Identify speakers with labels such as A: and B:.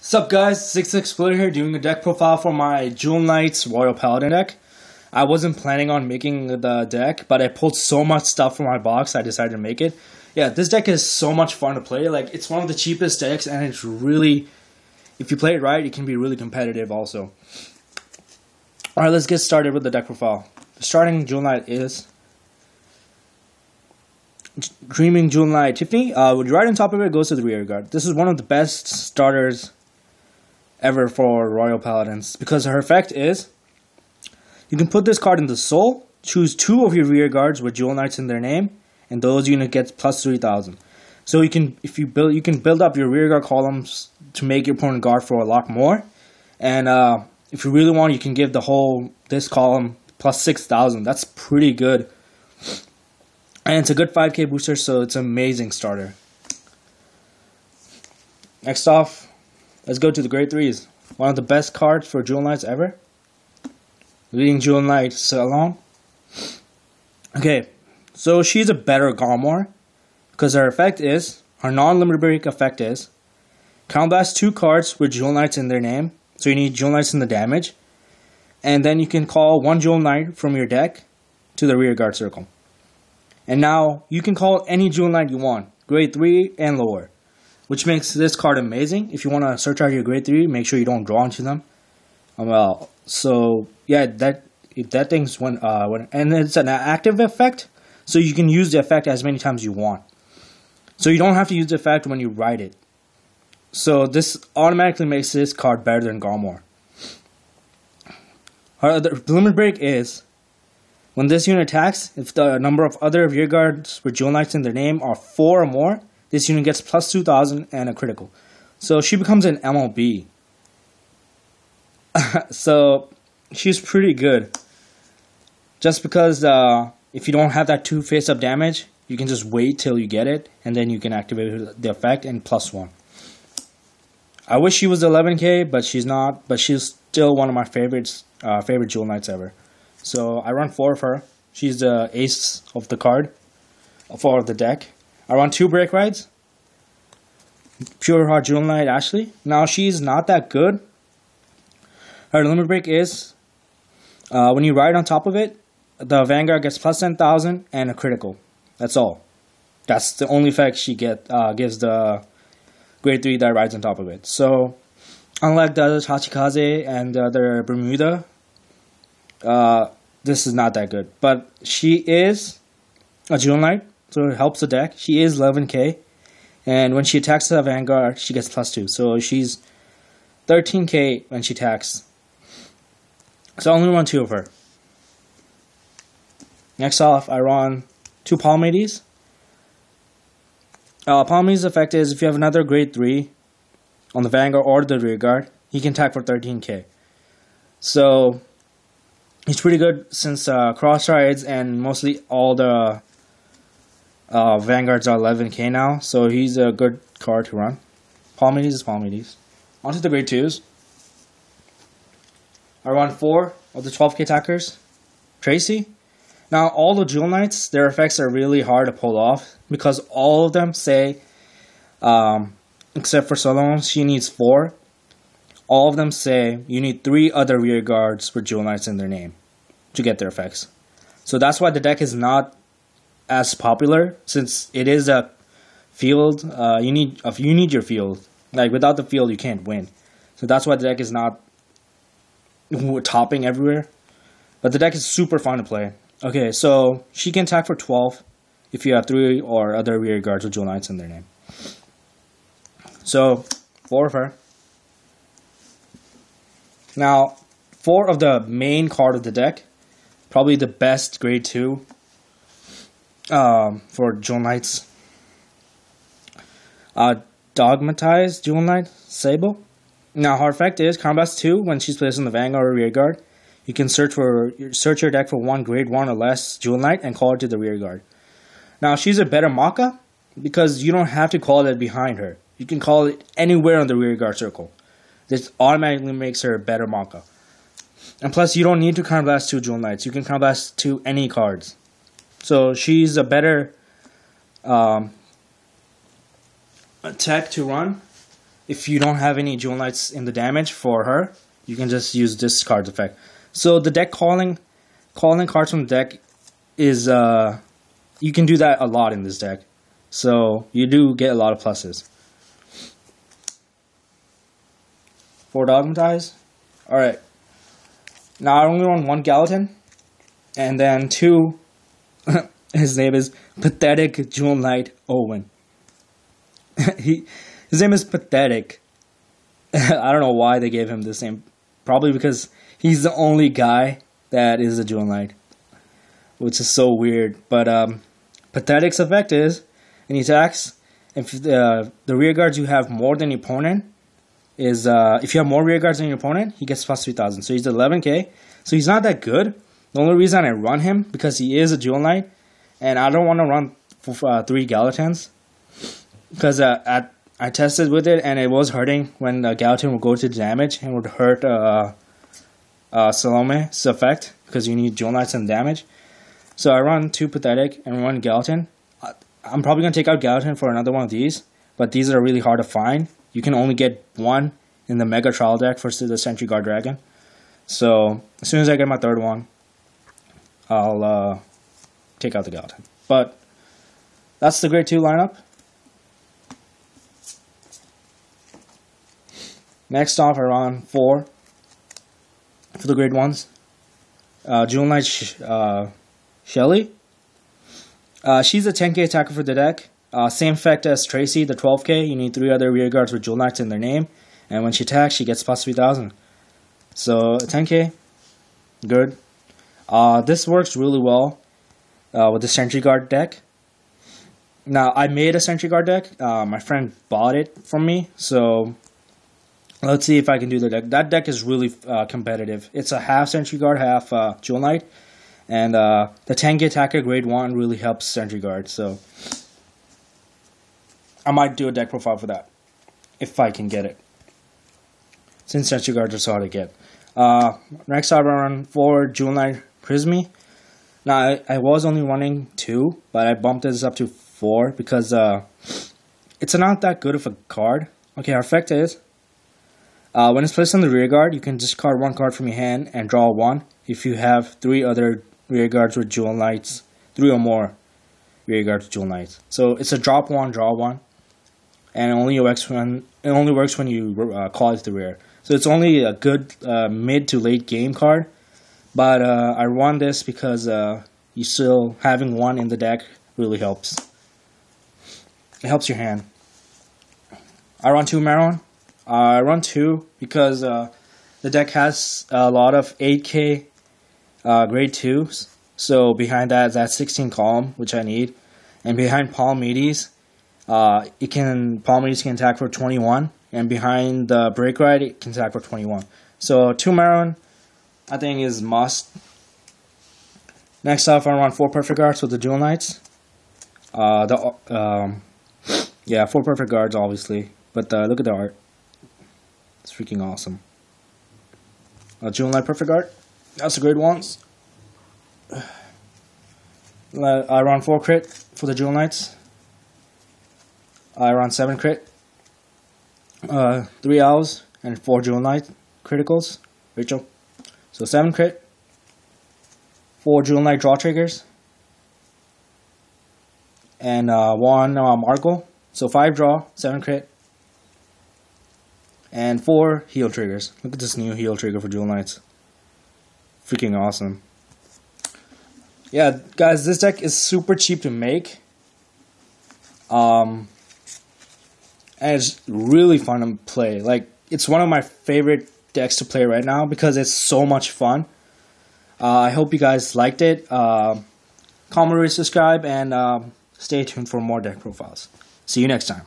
A: Sup guys, 66 Splitter here doing a deck profile for my Jewel Knights Royal Paladin deck. I wasn't planning on making the deck, but I pulled so much stuff from my box I decided to make it. Yeah, this deck is so much fun to play. Like, it's one of the cheapest decks and it's really, if you play it right, it can be really competitive also. Alright, let's get started with the deck profile. The starting Jewel Knight is Dreaming Jewel Knight Tiffany. Right on top of it goes to the rear guard. This is one of the best starters ever for Royal Paladins, because her effect is you can put this card in the soul, choose 2 of your rear guards with Jewel Knights in their name, and those unit gets plus 3,000. So you can build up your rear guard columns to make your opponent guard for a lot more, and if you really want, you can give this column plus 6,000. That's pretty good, and it's a good 5k booster, so it's an amazing starter. Next off, let's go to the Grade 3s. One of the best cards for Jewel Knights ever. Leading Jewel Knight Salon. Okay, so she's a better Galmor, because her effect is, her non-limit break effect is, counterblast 2 cards with Jewel Knights in their name, so you need Jewel Knights in the damage, and then you can call 1 Jewel Knight from your deck to the rear guard circle. And now, you can call any Jewel Knight you want, Grade 3 and lower, which makes this card amazing. If you want to search out your Grade 3, make sure you don't draw into them. So yeah, that thing's and it's an active effect, so you can use the effect as many times you want. So you don't have to use the effect when you write it. So this automatically makes this card better than Galmor. The limit break is, when this unit attacks, if the number of other rear guards with Jewel Knights in their name are 4 or more, this unit gets plus 2,000 and a critical. So she becomes an MLB. So she's pretty good. Just because if you don't have that 2 face-up damage, you can just wait till you get it, and then you can activate the effect and plus 1. I wish she was 11k, but she's not. But she's still one of my favorite Jewel Knights ever. So I run 4 of her. She's the ace of the card for the deck. I run 2 break rides. Pure Heart Jewel Knight Ashley. Now she's not that good. Her limit break is, when you ride on top of it, the Vanguard gets plus 10,000 and a critical. That's all. That's the only effect she gives the Grade 3 that rides on top of it. So, unlike the other Hachikaze and the other Bermuda, this is not that good. But she is a Jewel Knight, so it helps the deck. She is 11k, and when she attacks the Vanguard, she gets plus 2. So she's 13k when she attacks. So I only run 2 of her. Next off, I run 2 Palmades. Palmades' effect is, if you have another Grade 3 on the Vanguard or the rear guard, he can attack for 13k. So he's pretty good since cross rides and mostly all the Vanguards are 11k now. So he's a good card to run. Palmades is Palmades. On to the Grade 2s. I run 4 of the 12k attackers. Tracy. Now, all the Jewel Knights, their effects are really hard to pull off, because all of them say, except for Solon, she needs 4. All of them say you need 3 other rear guards with Jewel Knights in their name to get their effects. So that's why the deck is not as popular, since it is a field. You need your field. Like, without the field, you can't win. So that's why the deck is not topping everywhere, but the deck is super fun to play. Okay, so she can attack for 12 if you have 3 or other rear guards with Jewel Knights in their name. So 4 of her. Now, 4 of the main card of the deck, probably the best Grade 2 for Jewel Knights. Dogmatized Jewel Knight Sable. Now, her effect is Combats 2 when she's placed in the Vanguard or rear guard. You can search your deck for 1 Grade 1 or less Jewel Knight and call it to the rear guard. Now, she's a better Maka, because you don't have to call it behind her. You can call it anywhere on the rear guard circle. This automatically makes her a better Maka. And plus, you don't need to Counterblast 2 Jewel Knights. You can Counterblast 2 any cards. So, she's a better tech to run. if you don't have any Jewel Knights in the damage for her, you can just use this card's effect. So the deck calling cards from the deck is you can do that a lot in this deck. So you do get a lot of pluses. 4 Dogmatize. Alright. Now I only run 1 Gallatin. And then 2 his name is Pathetic Jewel Knight Owen. His name is Pathetic. I don't know why they gave him this name. Probably because he's the only guy that is a Jewel Knight, which is so weird. But Pathetic's effect is, and he attacks, if the rear guards you have more than your opponent is, if you have more rear guards than your opponent, he gets plus 3,000. So he's 11k. So he's not that good. The only reason I run him, because he is a Jewel Knight, and I don't want to run for 3 Gallatins, because I tested with it, and it was hurting when the Gallatin would go to damage, and would hurt Salome's effect, because you need Jewel Knights and damage. So I run 2 Pathetic and 1 Gallatin. I'm probably going to take out Gallatin for another one of these, but these are really hard to find. You can only get 1 in the Mega Trial deck for the Sentry Guard Dragon. So as soon as I get my 3rd one, I'll take out the Gallatin. But that's the grade 2 lineup. Next off, I run 4 for the grade 1s. Jewel Knight Shelly. She's a 10k attacker for the deck. Same effect as Tracy, the 12k. You need 3 other rear guards with Jewel Knights in their name. And when she attacks, she gets plus 3,000. So 10k, good. This works really well with the Sentry Guard deck. Now, I made a Sentry Guard deck. My friend bought it from me. So let's see if I can do the deck. That deck is really competitive. It's a half Sentry Guard, half Jewel Knight. And the 10k attacker grade 1 really helps Sentry Guard. So I might do a deck profile for that, if I can get it, since Sentry Guards are so hard to get. Next I run 4 Jewel Knight Prismy. Now I was only running 2, but I bumped this up to 4 because it's not that good of a card. Okay, our effect is, when it's placed on the rear guard, you can discard 1 card from your hand and draw 1 if you have 3 other rear guards with Jewel Knights, 3 or more rear guards with Jewel Knights. So it's a drop 1, draw 1, and it only works when you call it to the rear. So it's only a good mid to late game card. But I run this because you still having 1 in the deck really helps. It helps your hand. I run 2 Maron. I run 2 because the deck has a lot of 8k grade 2s. So behind that is that 16 column, which I need. And behind Palamedes, Palamedes can attack for 21. And behind the Break Ride, it can attack for 21. So 2 Maron, I think, is must. Next off, I run 4 Perfect Guards with the Jewel Knights. 4 Perfect Guards, obviously. But look at the art. It's freaking awesome. Jewel Knight Perfect Guard. That's the grade 1s. I run 4 crit for the Jewel Knights. I run 7 crit. 3 Owls and 4 Jewel Knight criticals. Rachel. So 7 crit. 4 Jewel Knight draw triggers. And 1 Margle. So 5 draw, 7 crit. And 4 heal triggers. Look at this new heal trigger for Jewel Knights. Freaking awesome. Yeah, guys, this deck is super cheap to make. And it's really fun to play. Like, it's one of my favorite decks to play right now because it's so much fun. I hope you guys liked it. Comment, rate, subscribe, and stay tuned for more deck profiles. See you next time.